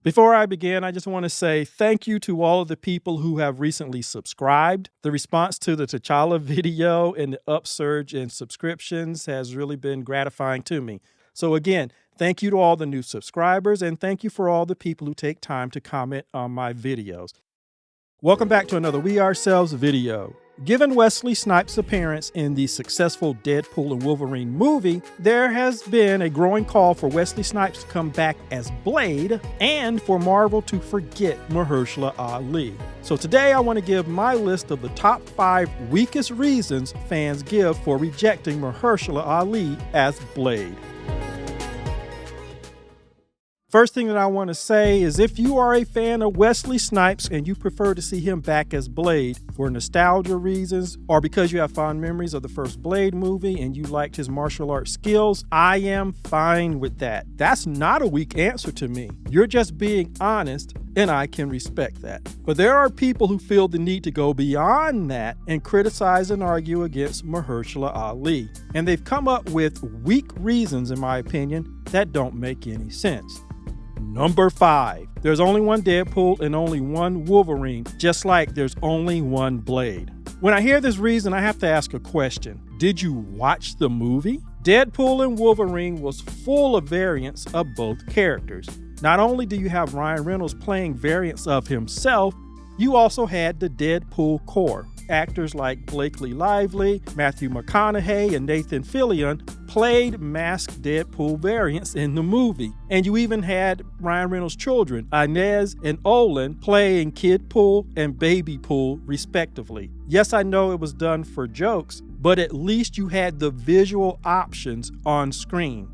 Before I begin, I just want to say thank you to all of the people who have recently subscribed. The response to the T'Challa video and the upsurge in subscriptions has really been gratifying to me. So again, thank you to all the new subscribers, and thank you for all the people who take time to comment on my videos. Welcome back to another We Ourselves video. Given Wesley Snipes' appearance in the successful Deadpool and Wolverine movie, there has been a growing call for Wesley Snipes to come back as Blade and for Marvel to forget Mahershala Ali. So today I want to give my list of the top 5 weakest reasons fans give for rejecting Mahershala Ali as Blade. First thing that I want to say is if you are a fan of Wesley Snipes and you prefer to see him back as Blade for nostalgia reasons or because you have fond memories of the first Blade movie and you liked his martial arts skills, I am fine with that. That's not a weak answer to me. You're just being honest, and I can respect that. But there are people who feel the need to go beyond that and criticize and argue against Mahershala Ali. And they've come up with weak reasons, in my opinion, that don't make any sense. Number 5, there's only one Deadpool and only one Wolverine, just like there's only one Blade. When I hear this reason, I have to ask a question. Did you watch the movie? Deadpool and Wolverine was full of variants of both characters. Not only do you have Ryan Reynolds playing variants of himself, you also had the Deadpool core. Actors like Blakely Lively, Matthew McConaughey, and Nathan Fillion played masked Deadpool variants in the movie. And you even had Ryan Reynolds' children, Inez and Olin, playing Kid Pool and Baby Pool, respectively. Yes, I know it was done for jokes, but at least you had the visual options on screen.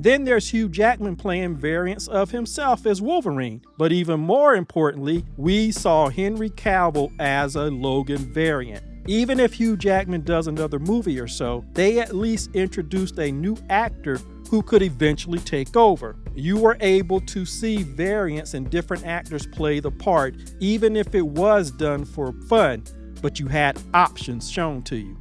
Then there's Hugh Jackman playing variants of himself as Wolverine. But even more importantly, we saw Henry Cavill as a Logan variant. Even if Hugh Jackman does another movie or so, they at least introduced a new actor who could eventually take over. You were able to see variants and different actors play the part, even if it was done for fun, but you had options shown to you.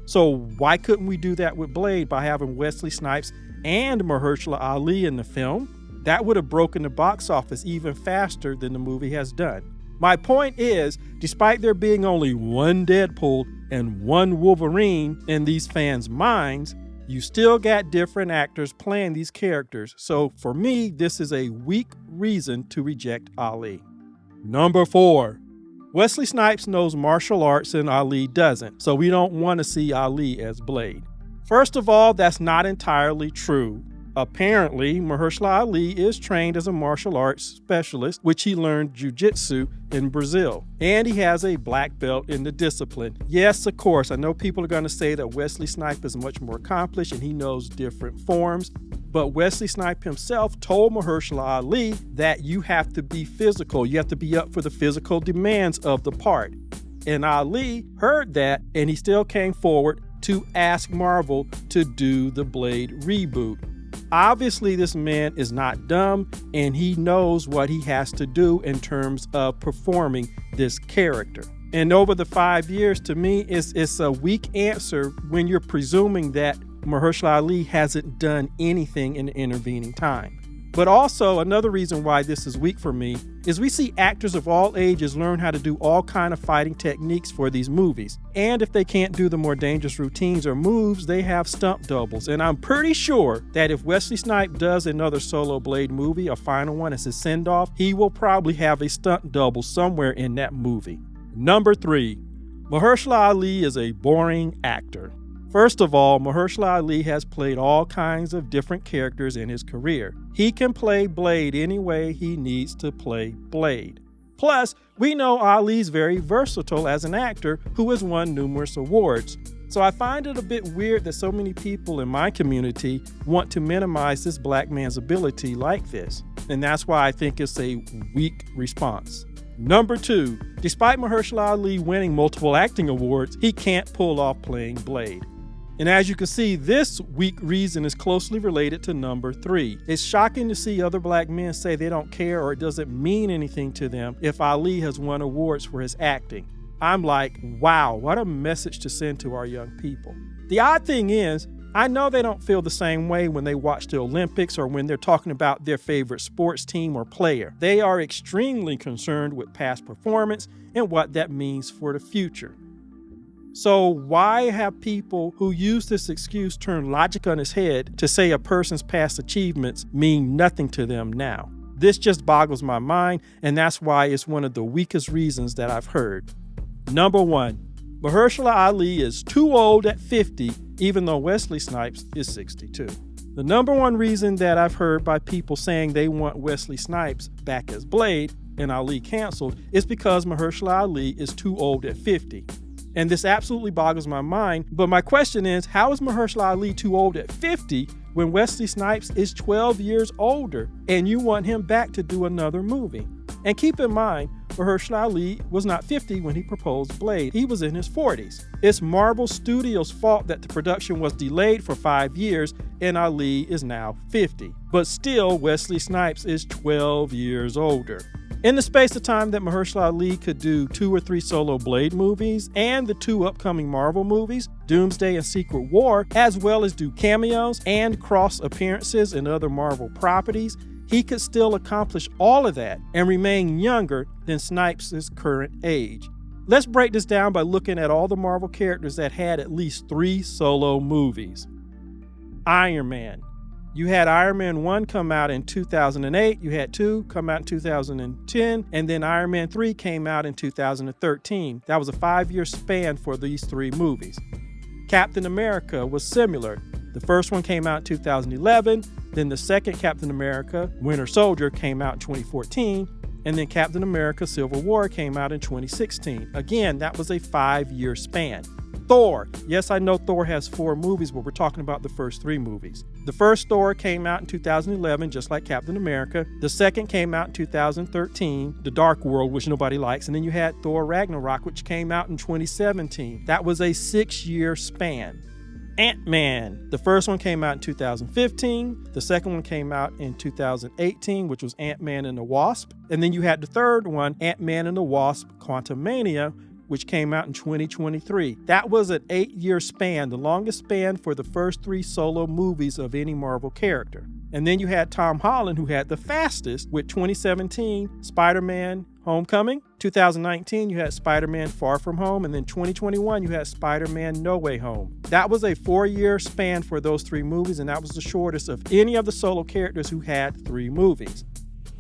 So why couldn't we do that with Blade by having Wesley Snipes and Mahershala Ali in the film? That would have broken the box office even faster than the movie has done. My point is, despite there being only one Deadpool and one Wolverine in these fans' minds, you still got different actors playing these characters. So for me, this is a weak reason to reject Ali. Number 4. Wesley Snipes knows martial arts and Ali doesn't, so we don't want to see Ali as Blade. First of all, that's not entirely true. Apparently, Mahershala Ali is trained as a martial arts specialist, which he learned jiu-jitsu in Brazil. And he has a black belt in the discipline. Yes, of course, I know people are going to say that Wesley Snipes is much more accomplished and he knows different forms. But Wesley Snipes himself told Mahershala Ali that you have to be physical. You have to be up for the physical demands of the part. And Ali heard that and he still came forward to ask Marvel to do the Blade reboot. Obviously, this man is not dumb and he knows what he has to do in terms of performing this character. And over the 5 years, to me, it's a weak answer when you're presuming that Mahershala Ali hasn't done anything in the intervening time. But also, another reason why this is weak for me is we see actors of all ages learn how to do all kind of fighting techniques for these movies. And if they can't do the more dangerous routines or moves, they have stunt doubles. And I'm pretty sure that if Wesley Snipes does another solo Blade movie, a final one as his send-off, he will probably have a stunt double somewhere in that movie. Number 3, Mahershala Ali is a boring actor. First of all, Mahershala Ali has played all kinds of different characters in his career. He can play Blade any way he needs to play Blade. Plus, we know Ali's very versatile as an actor who has won numerous awards. So I find it a bit weird that so many people in my community want to minimize this black man's ability like this. And that's why I think it's a weak response. Number 2, despite Mahershala Ali winning multiple acting awards, he can't pull off playing Blade. And as you can see, this weak reason is closely related to number 3. It's shocking to see other black men say they don't care or it doesn't mean anything to them if Ali has won awards for his acting. I'm like, wow, what a message to send to our young people. The odd thing is, I know they don't feel the same way when they watch the Olympics or when they're talking about their favorite sports team or player. They are extremely concerned with past performance and what that means for the future. So why have people who use this excuse turn logic on its head to say a person's past achievements mean nothing to them now? This just boggles my mind, and that's why it's one of the weakest reasons that I've heard. Number 1, Mahershala Ali is too old at 50, even though Wesley Snipes is 62. The number one reason that I've heard by people saying they want Wesley Snipes back as Blade and Ali canceled is because Mahershala Ali is too old at 50. And this absolutely boggles my mind, but my question is, how is Mahershala Ali too old at 50 when Wesley Snipes is 12 years older and you want him back to do another movie? And keep in mind, Mahershala Ali was not 50 when he proposed Blade. He was in his 40s. It's Marvel Studios' fault that the production was delayed for 5 years and Ali is now 50. But still, Wesley Snipes is 12 years older. In the space of time that Mahershala Ali could do 2 or 3 solo Blade movies and the 2 upcoming Marvel movies, Doomsday and Secret War, as well as do cameos and cross appearances in other Marvel properties, he could still accomplish all of that and remain younger than Snipes' current age. Let's break this down by looking at all the Marvel characters that had at least 3 solo movies. Iron Man. You had Iron Man 1 come out in 2008, you had 2 come out in 2010, and then Iron Man 3 came out in 2013. That was a 5-year span for these 3 movies. Captain America was similar. The first one came out in 2011, then the second Captain America, Winter Soldier, came out in 2014, and then Captain America Civil War came out in 2016. Again, that was a 5-year span. Thor. Yes, I know Thor has 4 movies, but we're talking about the first 3 movies. The first Thor came out in 2011, just like Captain America. The second came out in 2013, The Dark World, which nobody likes. And then you had Thor Ragnarok, which came out in 2017. That was a 6-year span. Ant-Man. The first one came out in 2015. The second one came out in 2018, which was Ant-Man and the Wasp. And then you had the third one, Ant-Man and the Wasp: Quantumania, which came out in 2023. That was an 8-year span, the longest span for the first 3 solo movies of any Marvel character. And then you had Tom Holland, who had the fastest with 2017, Spider-Man: Homecoming. 2019, you had Spider-Man: Far From Home. And then 2021, you had Spider-Man: No Way Home. That was a 4-year span for those 3 movies, and that was the shortest of any of the solo characters who had 3 movies.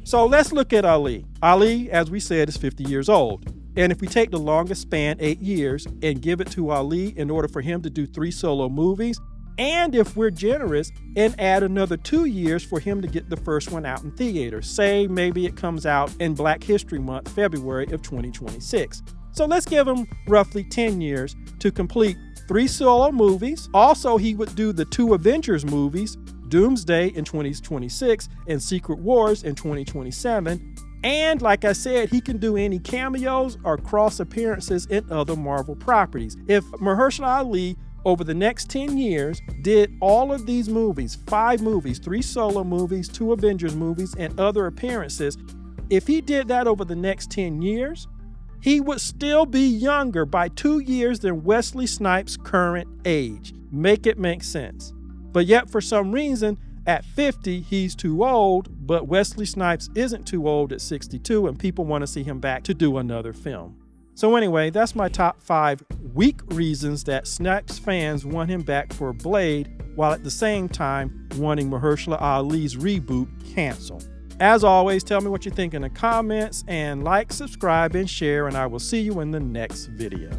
So let's look at Ali. Ali, as we said, is 50 years old. And if we take the longest span, 8 years, and give it to Ali in order for him to do 3 solo movies, and if we're generous, and add another 2 years for him to get the first one out in theaters, say maybe it comes out in Black History Month, February of 2026. So let's give him roughly 10 years to complete 3 solo movies. Also, he would do the 2 Avengers movies, Doomsday in 2026 and Secret Wars in 2027. And like I said, he can do any cameos or cross appearances in other Marvel properties. If Mahershala Ali over the next 10 years did all of these movies, 5 movies, 3 solo movies, 2 Avengers movies, and other appearances, if he did that over the next 10 years, he would still be younger by 2 years than Wesley Snipes' current age. Make it make sense. But yet for some reason, at 50, he's too old, but Wesley Snipes isn't too old at 62, and people want to see him back to do another film. So anyway, that's my top 5 weak reasons that Snipes fans want him back for Blade, while at the same time wanting Mahershala Ali's reboot canceled. As always, tell me what you think in the comments, and like, subscribe, and share, and I will see you in the next video.